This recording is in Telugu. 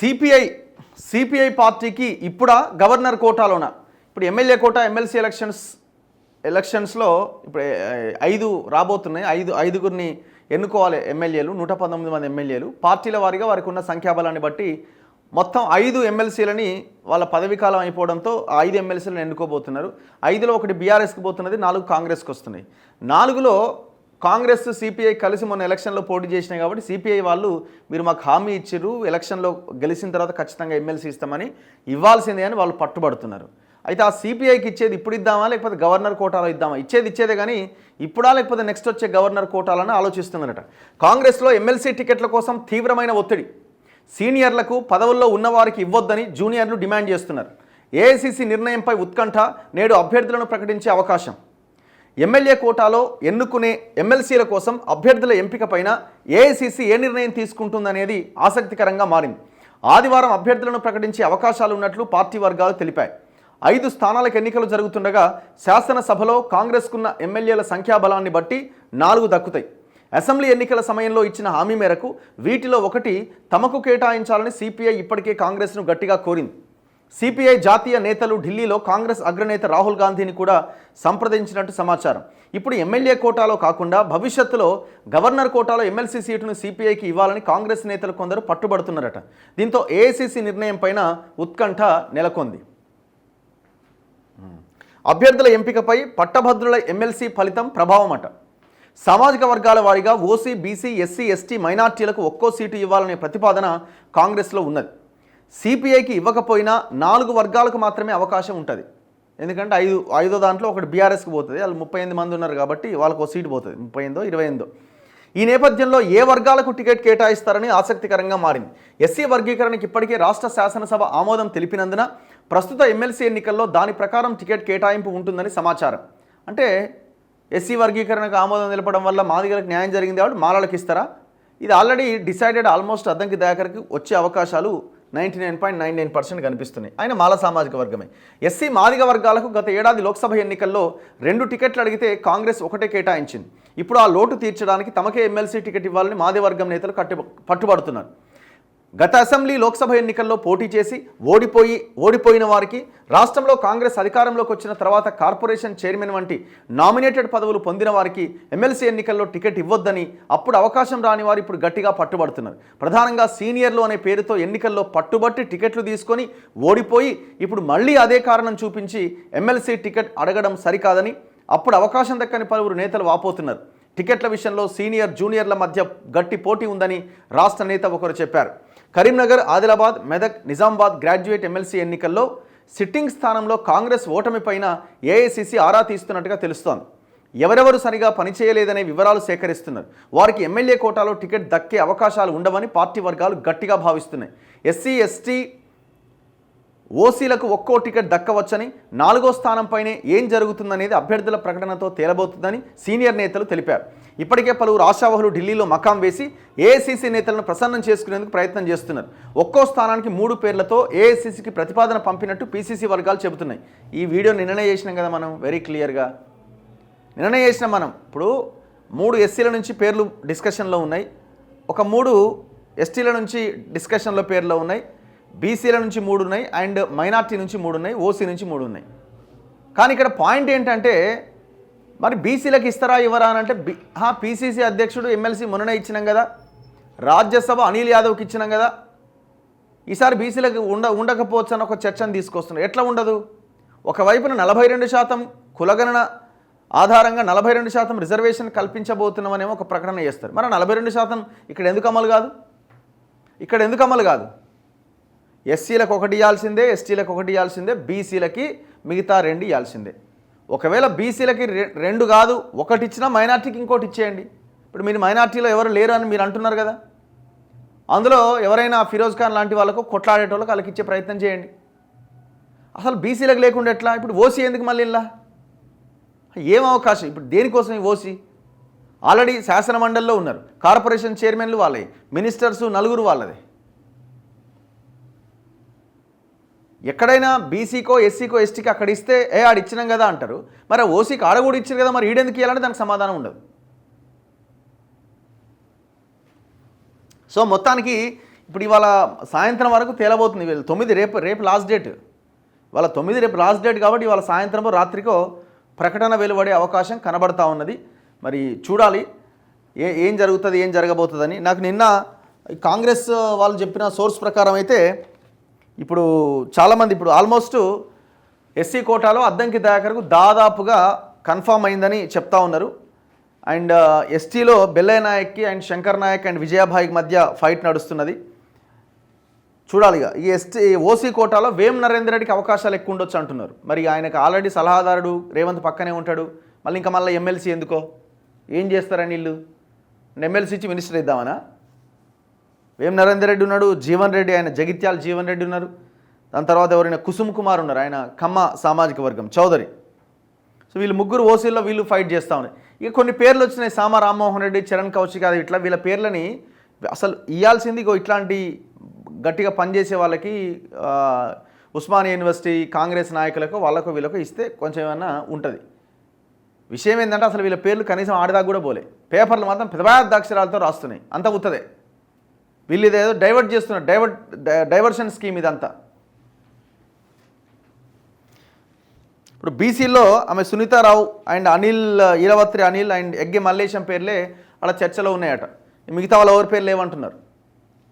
సిపిఐ పార్టీకి ఇప్పుడా గవర్నర్ కోటాలోనా? ఇప్పుడు ఎమ్మెల్యే కోటా ఎమ్మెల్సీ ఎలక్షన్స్లో ఇప్పుడు 5 రాబోతున్నాయి. ఐదుగురిని ఎన్నుకోవాలి ఎమ్మెల్యేలు, 119 మంది ఎమ్మెల్యేలు. పార్టీల వారీగా వారికి ఉన్న సంఖ్యాబలాన్ని బట్టి మొత్తం 5 ఎమ్మెల్సీలని వాళ్ళ పదవీ కాలం అయిపోవడంతో 5 ఎమ్మెల్సీలను ఎన్నుకోబోతున్నారు. 5లో ఒకటి బీఆర్ఎస్కి పోతున్నది, 4 కాంగ్రెస్కి వస్తున్నాయి. 4లో కాంగ్రెస్ సిపిఐ కలిసి మొన్న ఎలక్షన్లో పోటీ చేసినాయి కాబట్టి సిపిఐ వాళ్ళు మీరు మాకు హామీ ఇచ్చిర్రు, ఎలక్షన్లో గెలిచిన తర్వాత ఖచ్చితంగా ఎమ్మెల్సీ ఇస్తామని ఇవ్వాల్సిందే అని వాళ్ళు పట్టుబడుతున్నారు. అయితే ఆ సిపిఐకి ఇచ్చేది ఇప్పుడు ఇద్దామా లేకపోతే గవర్నర్ కోటాలో ఇద్దామా? ఇచ్చేదే కానీ ఇప్పుడా లేకపోతే నెక్స్ట్ వచ్చే గవర్నర్ కోటాలని ఆలోచిస్తున్నారట. కాంగ్రెస్లో ఎమ్మెల్సీ టికెట్ల కోసం తీవ్రమైన ఒత్తిడి. సీనియర్లకు పదవుల్లో ఉన్నవారికి ఇవ్వొద్దని జూనియర్లు డిమాండ్ చేస్తున్నారు. ఏఐసిసి నిర్ణయంపై ఉత్కంఠ, నేడు అభ్యర్థులను ప్రకటించే అవకాశం. ఎమ్మెల్యే కోటాలో ఎన్నుకునే ఎమ్మెల్సీల కోసం అభ్యర్థుల ఎంపికపైన ఏఐసిసి ఏ నిర్ణయం తీసుకుంటుందనేది ఆసక్తికరంగా మారింది. ఆదివారం అభ్యర్థులను ప్రకటించే అవకాశాలు ఉన్నట్లు పార్టీ వర్గాలు తెలిపాయి. 5 స్థానాలకు ఎన్నికలు జరుగుతుండగా శాసనసభలో కాంగ్రెస్కున్న ఎమ్మెల్యేల సంఖ్యాబలాన్ని బట్టి 4 దక్కుతాయి. అసెంబ్లీ ఎన్నికల సమయంలో ఇచ్చిన హామీ మేరకు వీటిలో ఒకటి తమకు కేటాయించాలని సిపిఐ ఇప్పటికే కాంగ్రెస్ను గట్టిగా కోరింది. సిపిఐ జాతీయ నేతలు ఢిల్లీలో కాంగ్రెస్ అగ్రనేత రాహుల్ గాంధీని కూడా సంప్రదించినట్టు సమాచారం. ఇప్పుడు ఎమ్మెల్యే కోటాలో కాకుండా భవిష్యత్తులో గవర్నర్ కోటాలో ఎమ్మెల్సీ సీటును సిపిఐకి ఇవ్వాలని కాంగ్రెస్ నేతలు కొందరు పట్టుబడుతున్నారట. దీంతో ఏఐసిసి నిర్ణయం పైన ఉత్కంఠ నెలకొంది. అభ్యర్థుల ఎంపికపై పట్టభద్రుల ఎమ్మెల్సీ ఫలితం ప్రభావం అట. సామాజిక వర్గాల వారీగా ఓసీ, బీసీ, ఎస్సీ, ఎస్టీ, మైనార్టీలకు ఒక్కో సీటు ఇవ్వాలనే ప్రతిపాదన కాంగ్రెస్లో ఉన్నది. సిపిఐకి ఇవ్వకపోయినా 4 వర్గాలకు మాత్రమే అవకాశం ఉంటుంది. ఎందుకంటే ఐదో దాంట్లో ఒకటి బీఆర్ఎస్కి పోతుంది. వాళ్ళు 38 మంది ఉన్నారు కాబట్టి వాళ్ళకు ఒక సీటు పోతుంది, 38 28. ఈ నేపథ్యంలో ఏ వర్గాలకు టికెట్ కేటాయిస్తారని ఆసక్తికరంగా మారింది. ఎస్సీ వర్గీకరణకి ఇప్పటికే రాష్ట్ర శాసనసభ ఆమోదం తెలిపినందున ప్రస్తుత ఎమ్మెల్సీ ఎన్నికల్లో దాని ప్రకారం టికెట్ కేటాయింపు ఉంటుందని సమాచారం. అంటే ఎస్సీ వర్గీకరణకు ఆమోదం తెలపడం వల్ల మాదిగలకు న్యాయం జరిగింది కాబట్టి మాలలకు ఇస్తారా? ఇది ఆల్రెడీ డిసైడెడ్. ఆల్మోస్ట్ అద్దంకి దయాకర్కి వచ్చే అవకాశాలు 99.99% కనిపిస్తున్నాయి. ఆయన మాల సామాజిక వర్గమే. ఎస్సీ మాదిగ వర్గాలకు గత ఏడాది లోక్సభ ఎన్నికల్లో 2 టికెట్లు అడిగితే కాంగ్రెస్ ఒకటే కేటాయించింది. ఇప్పుడు ఆ లోటు తీర్చడానికి తమకే ఎమ్మెల్సీ టికెట్ ఇవ్వాలని మాదిగ వర్గం నేతలు పట్టుబడుతున్నారు. గత అసెంబ్లీ లోక్సభ ఎన్నికల్లో పోటీ చేసి ఓడిపోయిన వారికి రాష్ట్రంలో కాంగ్రెస్ అధికారంలోకి వచ్చిన తర్వాత కార్పొరేషన్ చైర్మన్ వంటి నామినేటెడ్ పదవులు పొందిన వారికి ఎమ్మెల్సీ ఎన్నికల్లో టికెట్ ఇవ్వొద్దని అప్పుడు అవకాశం రాని వారు ఇప్పుడు గట్టిగా పట్టుబడుతున్నారు. ప్రధానంగా సీనియర్లు అనే పేరుతో ఎన్నికల్లో పట్టుబట్టి టికెట్లు తీసుకొని ఓడిపోయి ఇప్పుడు మళ్ళీ అదే కారణం చూపించి ఎమ్మెల్సీ టికెట్ అడగడం సరికాదని అప్పుడు అవకాశం దక్కని పలువురు నేతలు వాపోతున్నారు. టికెట్ల విషయంలో సీనియర్ జూనియర్ల మధ్య గట్టి పోటీ ఉందని రాష్ట్ర నేత ఒకరు చెప్పారు. కరీంనగర్, ఆదిలాబాద్, మెదక్, నిజామాబాద్ గ్రాడ్యుయేట్ ఎమ్మెల్సీ ఎన్నికల్లో సిట్టింగ్ స్థానంలో కాంగ్రెస్ ఓటమి పైన ఏఐసిసి ఆరా తీస్తున్నట్టుగా తెలుస్తోంది. ఎవరెవరు సరిగా పనిచేయలేదనే వివరాలు సేకరిస్తున్నారు. వారికి ఎమ్మెల్యే కోటాలో టికెట్ దక్కే అవకాశాలు ఉండవని పార్టీ వర్గాలు గట్టిగా భావిస్తున్నాయి. ఎస్సీ, ఎస్టీ, ఓసీలకు ఒక్కో టికెట్ దక్కవచ్చని, 4వ స్థానంపైనే ఏం జరుగుతుందనేది అభ్యర్థుల ప్రకటనతో తేలబోతుందని సీనియర్ నేతలు తెలిపారు. ఇప్పటికే పలువురు ఆశావహులు ఢిల్లీలో మకాం వేసి ఏఐసిసి నేతలను ప్రసన్నం చేసుకునేందుకు ప్రయత్నం చేస్తున్నారు. ఒక్కో స్థానానికి 3 పేర్లతో ఏఐసిసికి ప్రతిపాదన పంపినట్టు పీసీసీ వర్గాలు చెబుతున్నాయి. ఈ వీడియో నిన్ననే చేసినాం కదా మనం, వెరీ క్లియర్గా నిన్ననే చేసినాం మనం. ఇప్పుడు 3 ఎస్సీల నుంచి పేర్లు డిస్కషన్లో ఉన్నాయి, ఒక 3 ఎస్టీల నుంచి డిస్కషన్లో పేర్లు ఉన్నాయి, బీసీల నుంచి 3 ఉన్నాయి, అండ్ మైనార్టీ నుంచి 3 ఉన్నాయి, ఓసీ నుంచి 3 ఉన్నాయి. కానీ ఇక్కడ పాయింట్ ఏంటంటే మరి బీసీలకు ఇస్తారా ఇవ్వరా అని అంటే పీసీసీ అధ్యక్షుడు ఎమ్మెల్సీ మొన్ననే ఇచ్చినాం కదా, రాజ్యసభ అనిల్ యాదవ్కి ఇచ్చినాం కదా, ఈసారి బీసీలకు ఉండకపోవచ్చు అని ఒక చర్చను తీసుకొస్తున్నారు. ఎట్లా ఉండదు? ఒకవైపున 42% కులగణన ఆధారంగా 42% రిజర్వేషన్ కల్పించబోతున్నామనేమో ఒక ప్రకటన చేస్తారు. మరి 42% ఇక్కడ ఎందుకు అమలు కాదు? ఎస్సీలకు 1 ఇవ్వాల్సిందే, ఎస్టీలకు 1 ఇవ్వాల్సిందే, బీసీలకి మిగతా 2 ఇవ్వాల్సిందే. ఒకవేళ బీసీలకి 2 కాదు 1 ఇచ్చినా మైనార్టీకి ఇంకోటి ఇచ్చేయండి. ఇప్పుడు మీరు మైనార్టీలో ఎవరు లేరు అని మీరు అంటున్నారు కదా, అందులో ఎవరైనా ఫిరోజ్ ఖాన్ లాంటి వాళ్ళకు కొట్లాడేటోళ్ళకి వాళ్ళకి ఇచ్చే ప్రయత్నం చేయండి. అసలు బీసీలకు లేకుండా ఎట్లా? ఇప్పుడు ఓసీ ఎందుకు మళ్ళీ ఇలా? ఏం అవకాశం? ఇప్పుడు దేనికోసం ఈ ఓసీ? ఆల్రెడీ శాసన మండలిలో ఉన్నారు, కార్పొరేషన్ చైర్మన్లు వాళ్ళే, మినిస్టర్స్ 4 వాళ్ళదే. ఎక్కడైనా బీసీకో, ఎస్సీకో, ఎస్టీకి అక్కడ ఇస్తే ఆడ ఇచ్చినాం కదా అంటారు. మరి ఓసీకి ఆడ కూడా ఇచ్చారు కదా, మరి ఈడెందుకు ఇవ్వాలంటే దానికి సమాధానం ఉండదు. సో మొత్తానికి ఇప్పుడు ఇవాళ సాయంత్రం వరకు తేలబోతుంది. వీళ్ళు 9 రేపు లాస్ట్ డేట్. వాళ్ళ 9 రేపు లాస్ట్ డేట్ కాబట్టి ఇవాళ సాయంత్రమో రాత్రికో ప్రకటన వెలువడే అవకాశం కనబడతా ఉన్నది. మరి చూడాలి ఏం జరుగుతుంది, ఏం జరగబోతుందని. నాకు నిన్న కాంగ్రెస్ వాళ్ళు చెప్పిన సోర్స్ ప్రకారం అయితే ఇప్పుడు చాలామంది ఇప్పుడు ఆల్మోస్ట్ ఎస్సీ కోటాలో అద్దంకి దయాకర్కు దాదాపుగా కన్ఫామ్ అయిందని చెప్తా ఉన్నారు. అండ్ ఎస్టీలో బెల్లయ్య నాయక్కి అండ్ శంకర్ నాయక్ అండ్ విజయాభాయికి మధ్య ఫైట్ నడుస్తున్నది. చూడాలిగా ఈ ఓసీ కోటాలో వేం నరేందర్ రెడ్డికి అవకాశాలు ఎక్కువ ఉండొచ్చు అంటున్నారు. మరి ఆయనకు ఆల్రెడీ సలహాదారుడు రేవంత్ పక్కనే ఉంటాడు. మళ్ళీ ఎమ్మెల్సీ ఎందుకో, ఏం చేస్తారని వీళ్ళు ఎమ్మెల్సీ ఇచ్చి మినిస్టర్ ఇద్దామనా? వేం నరేందర్ రెడ్డి ఉన్నాడు, జీవన్ రెడ్డి ఆయన జగిత్యాల జీవన్ రెడ్డి ఉన్నారు. దాని తర్వాత ఎవరైనా కుసుమ్ కుమార్ ఉన్నారు, ఆయన ఖమ్మ సామాజిక వర్గం చౌదరి. సో వీళ్ళు ముగ్గురు ఓసీల్లో వీళ్ళు ఫైట్ చేస్తూ ఉన్నాయి. ఇక కొన్ని పేర్లు వచ్చినాయి, సామా రామ్మోహన్ రెడ్డి, చరణ్ కౌశిక్, అది ఇట్లా వీళ్ళ పేర్లని అసలు ఇవ్వాల్సింది ఇట్లాంటి గట్టిగా పనిచేసే వాళ్ళకి ఉస్మానియా యూనివర్సిటీ కాంగ్రెస్ నాయకులకు వాళ్ళకు వీళ్ళకు ఇస్తే కొంచెం ఏమైనా ఉంటుంది. విషయం ఏంటంటే అసలు వీళ్ళ పేర్లు కనీసం ఆడదాకా కూడా పోలే, పేపర్లు మాత్రం పెద్ద అక్షరాలతో రాస్తున్నాయి. అంతా ఉత్తదే. వీళ్ళు ఇదేదో డైవర్ట్ చేస్తున్నారు, డైవర్షన్ స్కీమ్ ఇదంతా. ఇప్పుడు బీసీలో ఆమె సునీతారావు అండ్ ఈరవత్రి అనిల్ అండ్ ఎగ్గే మల్లేశం పేర్లే అలా చర్చలో ఉన్నాయట. మిగతా వాళ్ళ ఎవరి పేర్లు లేవంటున్నారు.